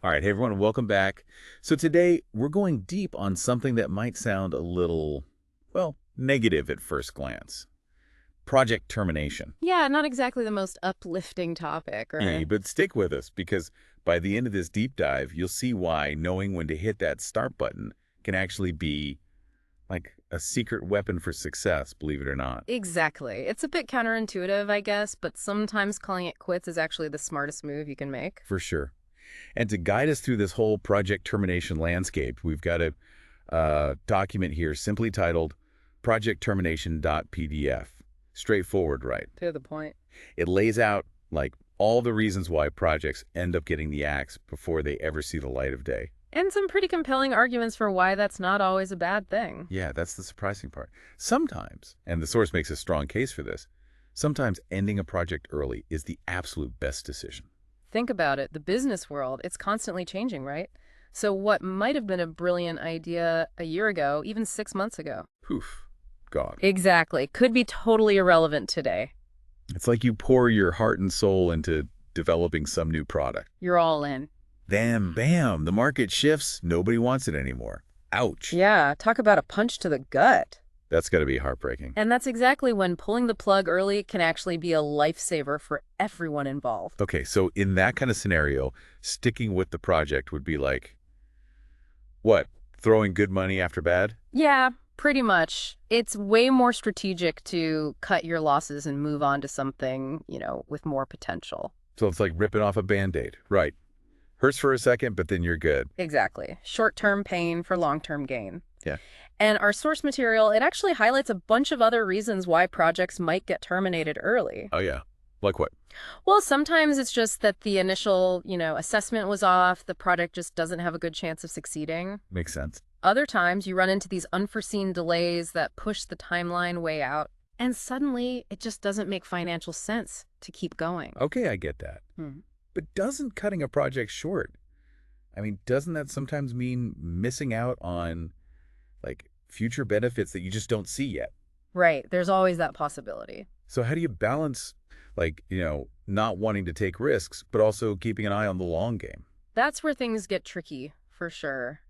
All right, hey everyone, welcome back. So today we're going deep on something that might sound a little, well, negative at first glance. Project termination. Yeah, not exactly the most uplifting topic, Yeah, right? but stick with us because by the end of this deep dive, you'll see why knowing when to hit that start button can actually be like a secret weapon for success, believe it or not. Exactly. It's a bit counterintuitive, I guess, but sometimes calling it quits is actually the smartest move you can make. For sure. And to guide us through this whole project termination landscape, we've got a document here simply titled projecttermination.pdf. Straightforward, right? To the point. It lays out like all the reasons why projects end up getting the axe before they ever see the light of day. And some pretty compelling arguments for why that's not always a bad thing. Yeah, that's the surprising part. Sometimes, and the source makes a strong case for this, sometimes ending a project early is the absolute best decision. Think about it. The business world, it's constantly changing, right? So what might have been a brilliant idea a year ago, even 6 months ago. Poof, gone. Exactly. Could be totally irrelevant today. It's like you pour your heart and soul into developing some new product. You're all in. Then, bam, the market shifts. Nobody wants it anymore. Ouch. Yeah, talk about a punch to the gut. That's got to be heartbreaking. And that's exactly when pulling the plug early can actually be a lifesaver for everyone involved. Okay, so in that kind of scenario, sticking with the project would be like, what, throwing good money after bad? Yeah, pretty much. It's way more strategic to cut your losses and move on to something, with more potential. So it's like ripping off a Band-Aid. Right. Hurts for a second, but then you're good. Exactly. Short-term pain for long-term gain. Yeah. And our source material, it actually highlights a bunch of other reasons why projects might get terminated early. Oh, yeah. Like what? Well, sometimes it's just that the initial, assessment was off, the project just doesn't have a good chance of succeeding. Makes sense. Other times you run into these unforeseen delays that push the timeline way out, and suddenly it just doesn't make financial sense to keep going. Okay, I get that. But doesn't cutting a project short, I mean, doesn't that sometimes mean missing out on, like, future benefits that you just don't see yet? Right, there's always that possibility. So how do you balance, like, not wanting to take risks, but also keeping an eye on the long game? That's where things get tricky, for sure.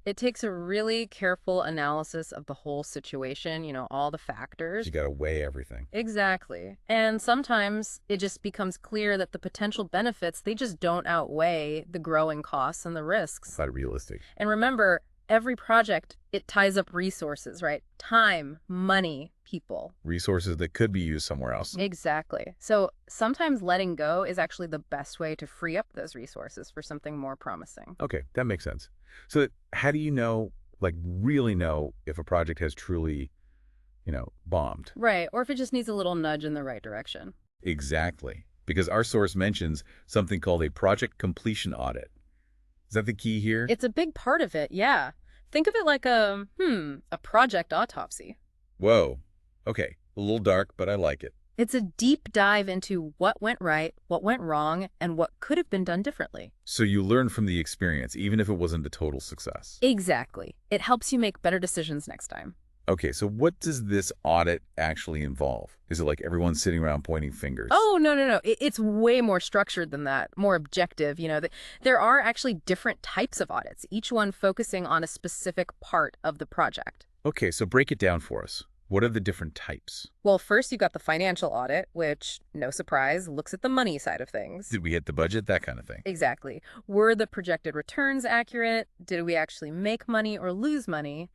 It takes a really careful analysis of the whole situation, all the factors. You got to weigh everything. Exactly. And sometimes it just becomes clear that the potential benefits, they just don't outweigh the growing costs and the risks. It's not realistic. And remember, every project, it ties up resources, right? Time, money, people. Resources that could be used somewhere else. Exactly. So sometimes letting go is actually the best way to free up those resources for something more promising. Okay, that makes sense. So how do you know, like really know if a project has truly, bombed? Right. Or if it just needs a little nudge in the right direction. Exactly. Because our source mentions something called a project completion audit. Is that the key here? It's a big part of it, yeah. Think of it like a project autopsy. Whoa. Okay, a little dark, but I like it. It's a deep dive into what went right, what went wrong, and what could have been done differently. So you learn from the experience, even if it wasn't a total success. Exactly. It helps you make better decisions next time. Okay, so what does this audit actually involve? Is it like everyone sitting around pointing fingers? Oh, no, no, no. It's way more structured than that, more objective. There are actually different types of audits, each one focusing on a specific part of the project. Okay, so break it down for us. What are the different types? Well, first you've got the financial audit, which, no surprise, looks at the money side of things. Did we hit the budget? That kind of thing. Exactly. Were the projected returns accurate? Did we actually make money or lose money?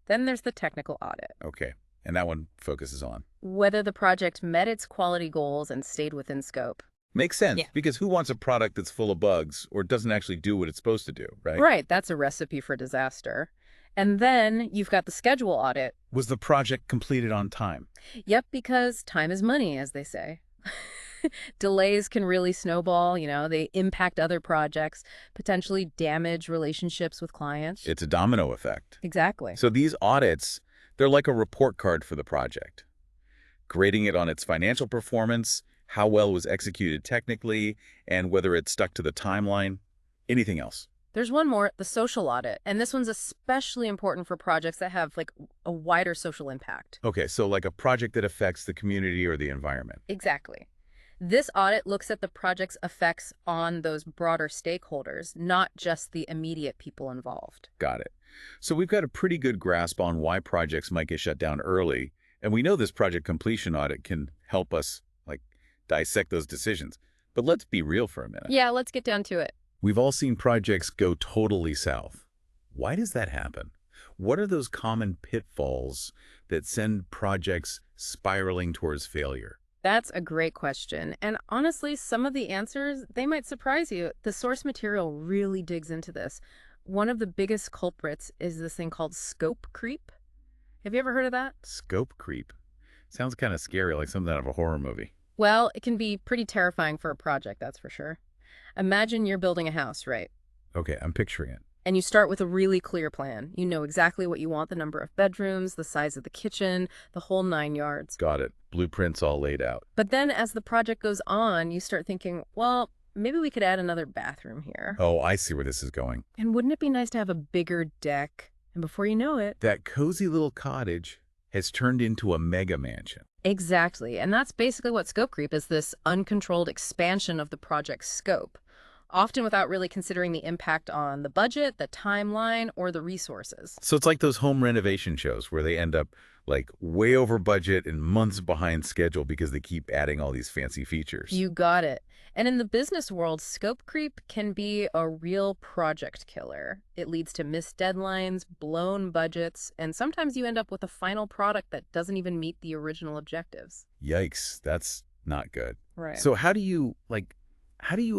Then there's the technical audit. Okay, and that one focuses on whether the project met its quality goals and stayed within scope. Makes sense, Yeah. because who wants a product that's full of bugs or doesn't actually do what it's supposed to do, right? Right, that's a recipe for disaster. And then you've got the schedule audit. Was the project completed on time? Yep, because time is money, as they say. Delays can really snowball, they impact other projects, potentially damage relationships with clients. It's a domino effect. Exactly. So these audits, they're like a report card for the project, grading it on its financial performance, how well it was executed technically, and whether it stuck to the timeline. Anything else? There's one more, the social audit, and this one's especially important for projects that have a wider social impact. Okay, so like a project that affects the community or the environment. Exactly. This audit looks at the project's effects on those broader stakeholders, not just the immediate people involved. Got it. So we've got a pretty good grasp on why projects might get shut down early, and we know this project completion audit can help us, like, dissect those decisions. But let's be real for a minute. Yeah, let's get down to it. We've all seen projects go totally south. Why does that happen? What are those common pitfalls that send projects spiraling towards failure? That's a great question. And honestly, some of the answers, they might surprise you. The source material really digs into this. One of the biggest culprits is this thing called scope creep. Have you ever heard of that? Scope creep. Sounds kind of scary, like something out of a horror movie. Well, it can be pretty terrifying for a project, that's for sure. Imagine you're building a house, right? Okay, I'm picturing it. And you start with a really clear plan. You know exactly what you want, the number of bedrooms, the size of the kitchen, the whole 9 yards. Got it. Blueprints all laid out. But then as the project goes on, you start thinking, well, maybe we could add another bathroom here. Oh, I see where this is going. And wouldn't it be nice to have a bigger deck? And before you know it... That cozy little cottage has turned into a mega mansion. Exactly. And that's basically what scope creep is, this uncontrolled expansion of the project's scope, often without really considering the impact on the budget, the timeline, or the resources. So it's like those home renovation shows where they end up like way over budget and months behind schedule because they keep adding all these fancy features. You got it. And in the business world, scope creep can be a real project killer. It leads to missed deadlines, blown budgets, and sometimes you end up with a final product that doesn't even meet the original objectives. Yikes, that's not good. Right. So how do you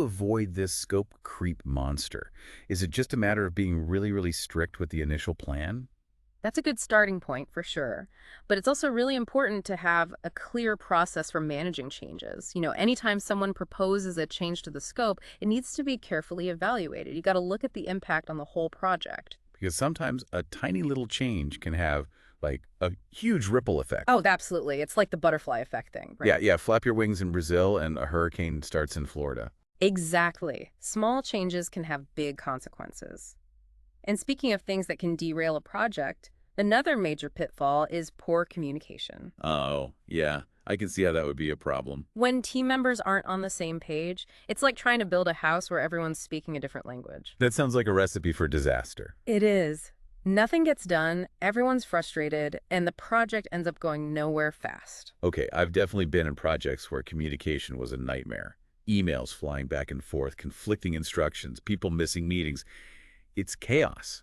avoid this scope creep monster? Is it just a matter of being really, really strict with the initial plan? That's a good starting point for sure. But it's also really important to have a clear process for managing changes. You know, anytime someone proposes a change to the scope, it needs to be carefully evaluated. You got to look at the impact on the whole project. Because sometimes a tiny little change can have like a huge ripple effect. Oh, absolutely. It's like the butterfly effect thing, right? Yeah. Flap your wings in Brazil and a hurricane starts in Florida. Exactly. Small changes can have big consequences. And speaking of things that can derail a project, another major pitfall is poor communication. Oh, yeah. I can see how that would be a problem. When team members aren't on the same page, it's like trying to build a house where everyone's speaking a different language. That sounds like a recipe for disaster. It is. Nothing gets done, everyone's frustrated, and the project ends up going nowhere fast. Okay, I've definitely been in projects where communication was a nightmare. Emails flying back and forth, conflicting instructions, people missing meetings. It's chaos.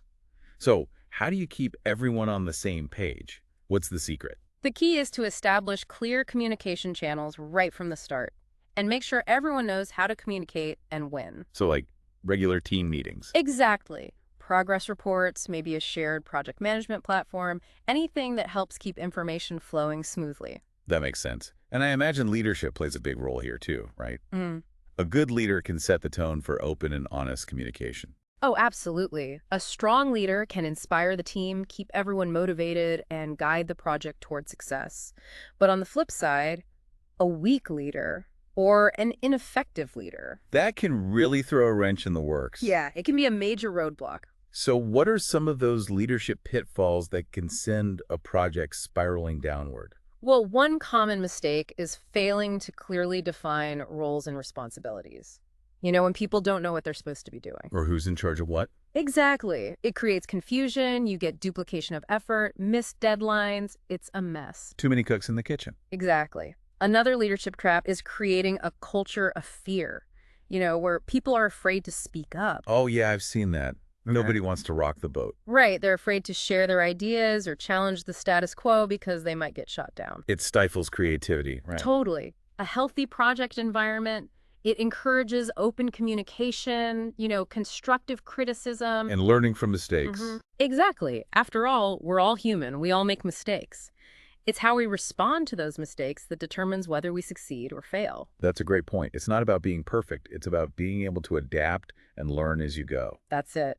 So, how do you keep everyone on the same page? What's the secret? The key is to establish clear communication channels right from the start and make sure everyone knows how to communicate and when. So, like regular team meetings. Exactly. Progress reports, maybe a shared project management platform, anything that helps keep information flowing smoothly. That makes sense. And I imagine leadership plays a big role here too, right? Mm. A good leader can set the tone for open and honest communication. Oh, absolutely. A strong leader can inspire the team, keep everyone motivated, and guide the project toward success. But on the flip side, a weak leader or an ineffective leader. That can really throw a wrench in the works. Yeah, it can be a major roadblock. So what are some of those leadership pitfalls that can send a project spiraling downward? Well, one common mistake is failing to clearly define roles and responsibilities. You know, when people don't know what they're supposed to be doing. Or who's in charge of what? Exactly. It creates confusion, you get duplication of effort, missed deadlines. It's a mess. Too many cooks in the kitchen. Exactly. Another leadership trap is creating a culture of fear, you know, where people are afraid to speak up. Oh, yeah, I've seen that. Nobody wants to rock the boat. Right. They're afraid to share their ideas or challenge the status quo because they might get shot down. It stifles creativity, right? Totally. A healthy project environment, it encourages open communication, you know, constructive criticism. And learning from mistakes. Exactly. After all, we're all human. We all make mistakes. It's how we respond to those mistakes that determines whether we succeed or fail. That's a great point. It's not about being perfect. It's about being able to adapt and learn as you go. That's it.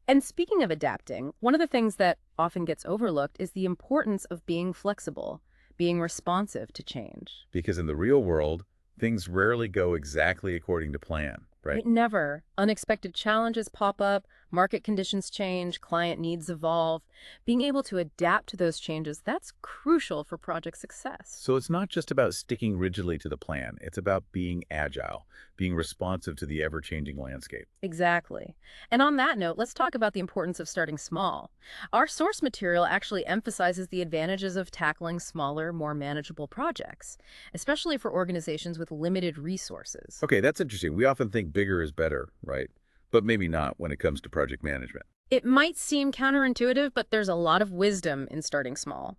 And speaking of adapting, one of the things that often gets overlooked is the importance of being flexible, being responsive to change. Because in the real world, things rarely go exactly according to plan, right? Never. Unexpected challenges pop up, Market conditions change, client needs evolve. Being able to adapt to those changes, that's crucial for project success. So it's not just about sticking rigidly to the plan. It's about being agile, being responsive to the ever-changing landscape. Exactly. And on that note, let's talk about the importance of starting small. Our source material actually emphasizes the advantages of tackling smaller, more manageable projects, especially for organizations with limited resources. Okay, that's interesting. We often think bigger is better, right? But maybe not when it comes to project management. It might seem counterintuitive, but there's a lot of wisdom in starting small.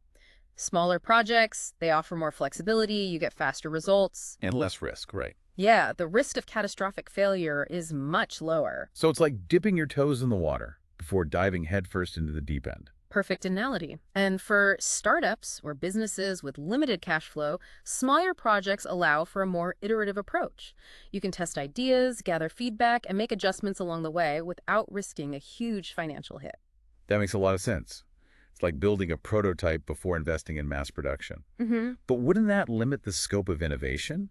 Smaller projects, they offer more flexibility, you get faster results. And less risk, right? Yeah, the risk of catastrophic failure is much lower. So it's like dipping your toes in the water before diving headfirst into the deep end. Perfect analogy. And for startups or businesses with limited cash flow, smaller projects allow for a more iterative approach. You can test ideas, gather feedback, and make adjustments along the way without risking a huge financial hit. That makes a lot of sense. It's like building a prototype before investing in mass production. Mm-hmm. But wouldn't that limit the scope of innovation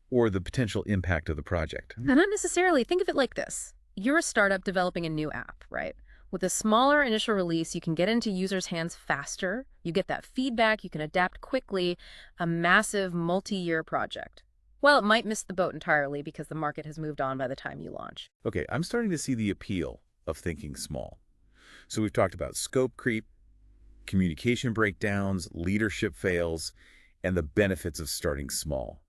or the potential impact of the project? Not necessarily. Think of it like this. You're a startup developing a new app, right? With a smaller initial release, you can get into users' hands faster, you get that feedback, you can adapt quickly, a massive multi-year project. Well, it might miss the boat entirely because the market has moved on by the time you launch. Okay, I'm starting to see the appeal of thinking small. So we've talked about scope creep, communication breakdowns, leadership fails, and the benefits of starting small.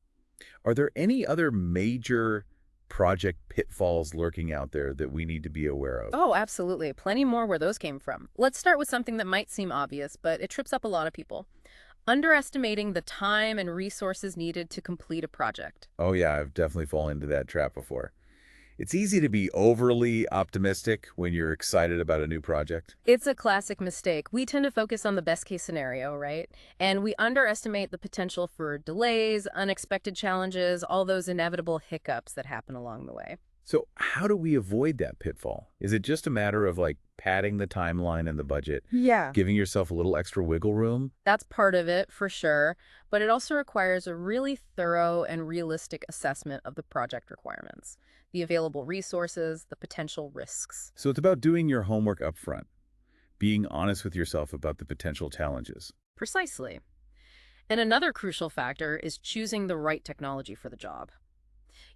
Are there any other major project pitfalls lurking out there that we need to be aware of? Oh, absolutely. Plenty more where those came from. Let's start with something that might seem obvious, but it trips up a lot of people. Underestimating the time and resources needed to complete a project. Oh yeah, I've definitely fallen into that trap before. It's easy to be overly optimistic when you're excited about a new project. It's a classic mistake. We tend to focus on the best case scenario, right? And we underestimate the potential for delays, unexpected challenges, all those inevitable hiccups that happen along the way. So how do we avoid that pitfall? Is it just a matter of like padding the timeline and the budget, Yeah. giving yourself a little extra wiggle room? That's part of it, for sure, but it also requires a really thorough and realistic assessment of the project requirements, the available resources, the potential risks. So it's about doing your homework up front, being honest with yourself about the potential challenges. Precisely. And another crucial factor is choosing the right technology for the job.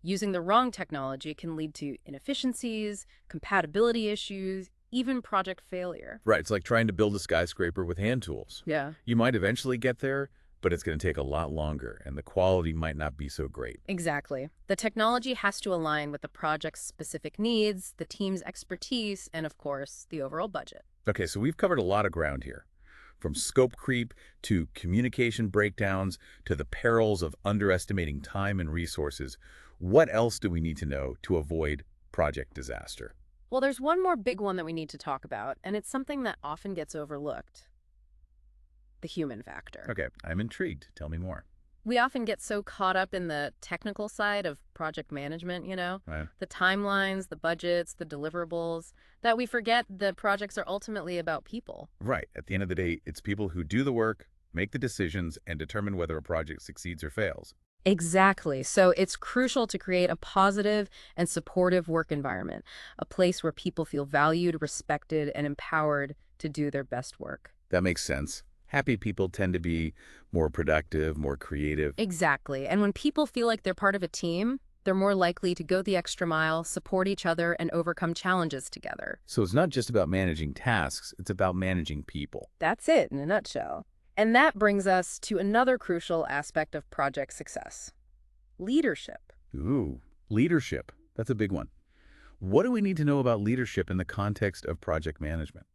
Using the wrong technology can lead to inefficiencies, compatibility issues, even project failure. Right, it's like trying to build a skyscraper with hand tools. Yeah. You might eventually get there, but it's going to take a lot longer, and the quality might not be so great. Exactly. The technology has to align with the project's specific needs, the team's expertise, and of course, the overall budget. Okay, so we've covered a lot of ground here. From scope creep to communication breakdowns to the perils of underestimating time and resources. What else do we need to know to avoid project disaster? Well, there's one more big one that we need to talk about, and it's something that often gets overlooked: the human factor. Okay, I'm intrigued. Tell me more. We often get so caught up in the technical side of project management, Right. the timelines, the budgets, the deliverables, that we forget the projects are ultimately about people. Right. At the end of the day, it's people who do the work, make the decisions, and determine whether a project succeeds or fails. Exactly. So it's crucial to create a positive and supportive work environment, a place where people feel valued, respected, and empowered to do their best work. That makes sense. Happy people tend to be more productive, more creative. Exactly. And when people feel like they're part of a team, they're more likely to go the extra mile, support each other, and overcome challenges together. So it's not just about managing tasks, it's about managing people. That's it in a nutshell. And that brings us to another crucial aspect of project success: leadership. Ooh, leadership. That's a big one. What do we need to know about leadership in the context of project management?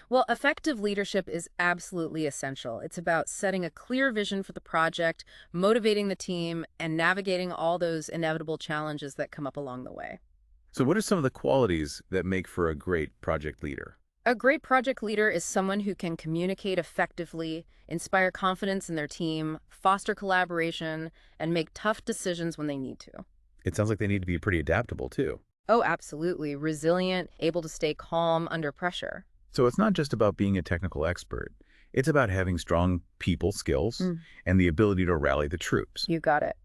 Well, effective leadership is absolutely essential. It's about setting a clear vision for the project, motivating the team, and navigating all those inevitable challenges that come up along the way. So what are some of the qualities that make for a great project leader? A great project leader is someone who can communicate effectively, inspire confidence in their team, foster collaboration, and make tough decisions when they need to. It sounds like they need to be pretty adaptable too. Oh, absolutely. Resilient, able to stay calm under pressure. So it's not just about being a technical expert. It's about having strong people skills and the ability to rally the troops. You got it.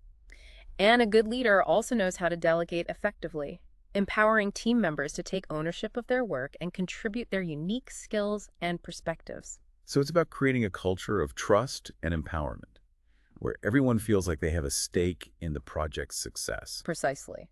And a good leader also knows how to delegate effectively. empowering team members to take ownership of their work and contribute their unique skills and perspectives. So it's about creating a culture of trust and empowerment, where everyone feels like they have a stake in the project's success. Precisely.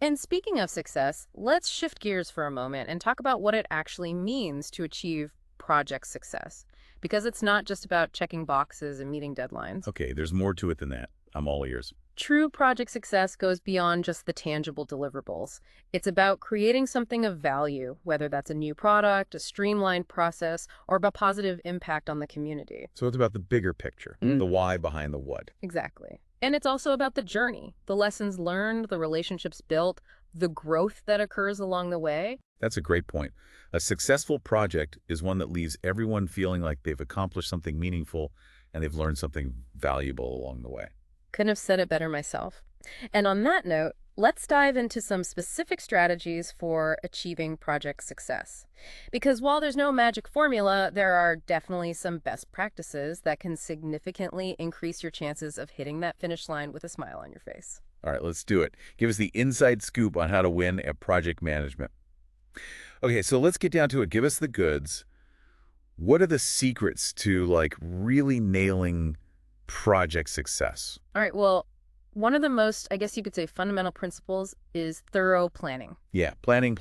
And speaking of success, let's shift gears for a moment and talk about what it actually means to achieve project success. Because it's not just about checking boxes and meeting deadlines. Okay, there's more to it than that. I'm all ears. True project success goes beyond just the tangible deliverables. It's about creating something of value, whether that's a new product, a streamlined process, or a positive impact on the community. So it's about the bigger picture, the why behind the what. Exactly. And it's also about the journey, the lessons learned, the relationships built, the growth that occurs along the way. That's a great point. A successful project is one that leaves everyone feeling like they've accomplished something meaningful and they've learned something valuable along the way. Couldn't have said it better myself. And on that note, let's dive into some specific strategies for achieving project success. Because while there's no magic formula, there are definitely some best practices that can significantly increase your chances of hitting that finish line with a smile on your face. All right, let's do it. Give us the inside scoop on how to win at project management. Okay, so let's get down to it. Give us the goods. What are the secrets to really nailing project success? All right, well, one of the most, I guess you could say, fundamental principles is thorough planning. Yeah, planning.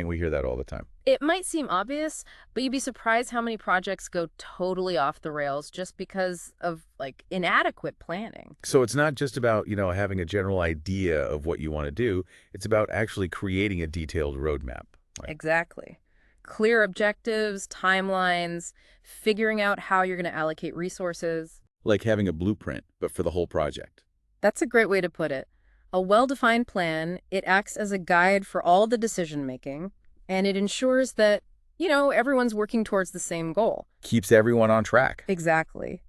We hear that all the time. It might seem obvious, but you'd be surprised how many projects go totally off the rails just because of inadequate planning. So it's not just about, having a general idea of what you want to do. It's about actually creating a detailed roadmap. Right? Exactly. Clear objectives, timelines, figuring out how you're going to allocate resources. Like having a blueprint, but for the whole project. That's a great way to put it. A well-defined plan, it acts as a guide for all the decision-making, and it ensures that, everyone's working towards the same goal. Keeps everyone on track. Exactly.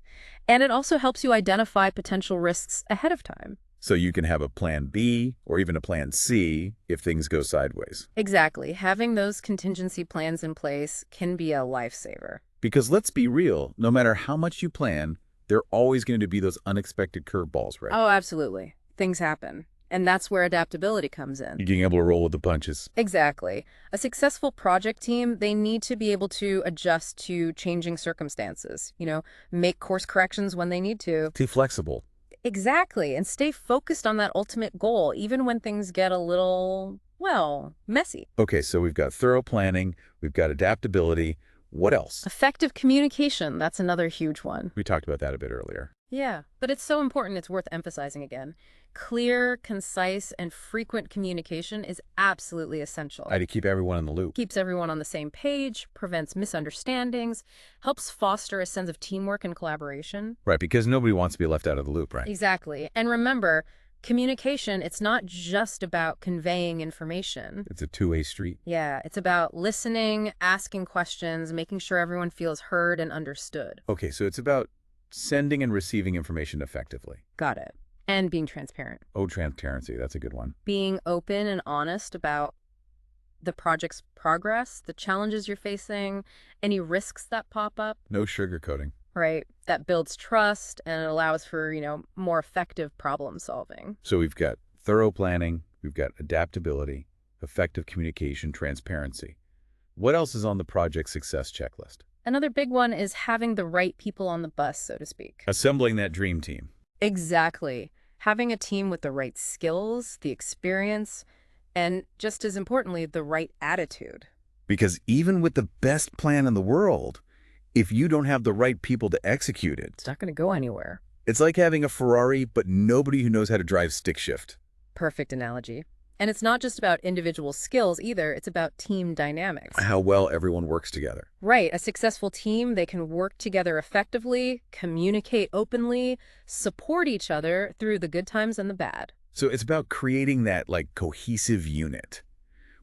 And it also helps you identify potential risks ahead of time. So you can have a plan B or even a plan C if things go sideways. Exactly. Having those contingency plans in place can be a lifesaver. Because let's be real, no matter how much you plan, there are always going to be those unexpected curveballs, right? Oh, absolutely. Things happen. And that's where adaptability comes in. You're being able to roll with the punches. Exactly. A successful project team, they need to be able to adjust to changing circumstances, make course corrections when they need to. Stay flexible. Exactly. And stay focused on that ultimate goal, even when things get a little, messy. Okay, so we've got thorough planning, we've got adaptability. What else? Effective communication, that's another huge one. We talked about that a bit earlier. Yeah, but it's so important, it's worth emphasizing again. Clear, concise, and frequent communication is absolutely essential. To keep everyone in the loop. Keeps everyone on the same page, prevents misunderstandings, helps foster a sense of teamwork and collaboration. Right, because nobody wants to be left out of the loop, right? Exactly. And remember, communication, it's not just about conveying information. It's a two-way street. Yeah, it's about listening, asking questions, making sure everyone feels heard and understood. Okay, so it's about sending and receiving information effectively. Got it. And being transparent. Oh, transparency, that's a good one. Being open and honest about the project's progress, the challenges you're facing, any risks that pop up. No sugarcoating. Right. That builds trust and it allows for, more effective problem solving. So we've got thorough planning, we've got adaptability, effective communication, transparency. What else is on the project success checklist? Another big one is having the right people on the bus, so to speak. Assembling that dream team. Exactly. Having a team with the right skills, the experience, and just as importantly, the right attitude. Because even with the best plan in the world, if you don't have the right people to execute it, it's not going to go anywhere. It's like having a Ferrari, but nobody who knows how to drive stick shift. Perfect analogy. And it's not just about individual skills either, it's about team dynamics. How well everyone works together. Right. A successful team, they can work together effectively, communicate openly, support each other through the good times and the bad. So it's about creating that cohesive unit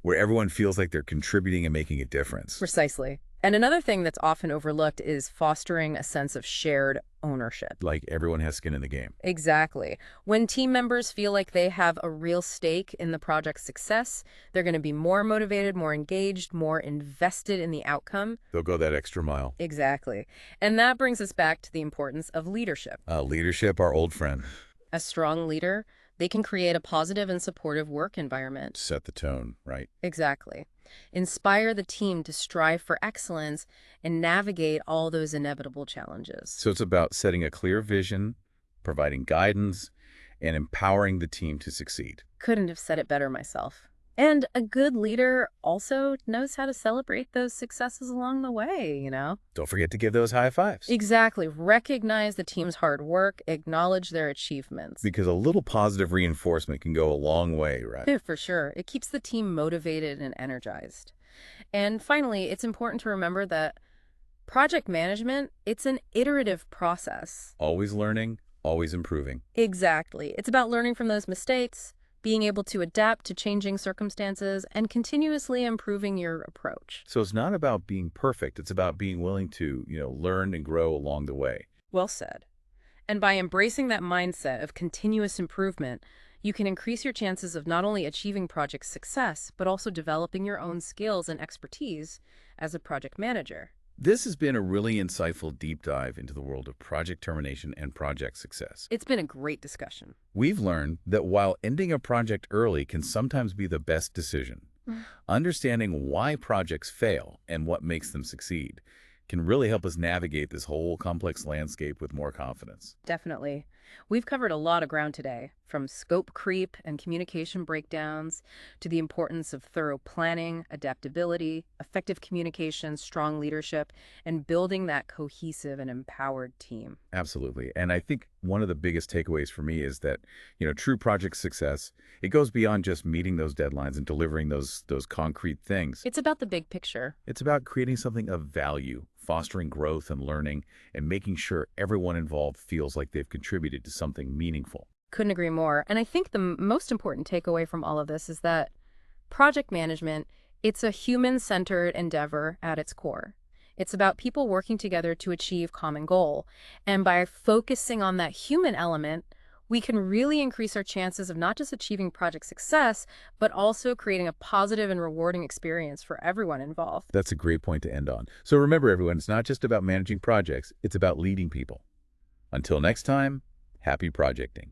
where everyone feels like they're contributing and making a difference. Precisely. And another thing that's often overlooked is fostering a sense of shared ownership. Like everyone has skin in the game. Exactly. When team members feel like they have a real stake in the project's success, they're going to be more motivated, more engaged, more invested in the outcome. They'll go that extra mile. Exactly. And that brings us back to the importance of leadership. Leadership, our old friend. A strong leader, They can create a positive and supportive work environment. Set the tone, right? Exactly. Inspire the team to strive for excellence and navigate all those inevitable challenges. So it's about setting a clear vision, providing guidance, and empowering the team to succeed. Couldn't have said it better myself. And a good leader also knows how to celebrate those successes along the way. Don't forget to give those high fives. Exactly. Recognize the team's hard work, acknowledge their achievements. Because a little positive reinforcement can go a long way, right? Yeah, for sure. It keeps the team motivated and energized. And finally, it's important to remember that project management, it's an iterative process. Always learning, always improving. Exactly. It's about learning from those mistakes, being able to adapt to changing circumstances, and continuously improving your approach. So it's not about being perfect. It's about being willing to, learn and grow along the way. Well said. And by embracing that mindset of continuous improvement, you can increase your chances of not only achieving project success, but also developing your own skills and expertise as a project manager. This has been a really insightful deep dive into the world of project termination and project success. It's been a great discussion. We've learned that while ending a project early can sometimes be the best decision, understanding why projects fail and what makes them succeed can really help us navigate this whole complex landscape with more confidence. Definitely. We've covered a lot of ground today, from scope creep and communication breakdowns to the importance of thorough planning, adaptability, effective communication, strong leadership, and building that cohesive and empowered team. Absolutely. And I think one of the biggest takeaways for me is that, true project success, it goes beyond just meeting those deadlines and delivering those concrete things. It's about the big picture. It's about creating something of value, fostering growth and learning, and making sure everyone involved feels like they've contributed to something meaningful. Couldn't agree more. And I think the most important takeaway from all of this is that project management, it's a human-centered endeavor at its core. It's about people working together to achieve common goal. And by focusing on that human element, we can really increase our chances of not just achieving project success, but also creating a positive and rewarding experience for everyone involved. That's a great point to end on. So remember, everyone, it's not just about managing projects, it's about leading people. Until next time, happy projecting.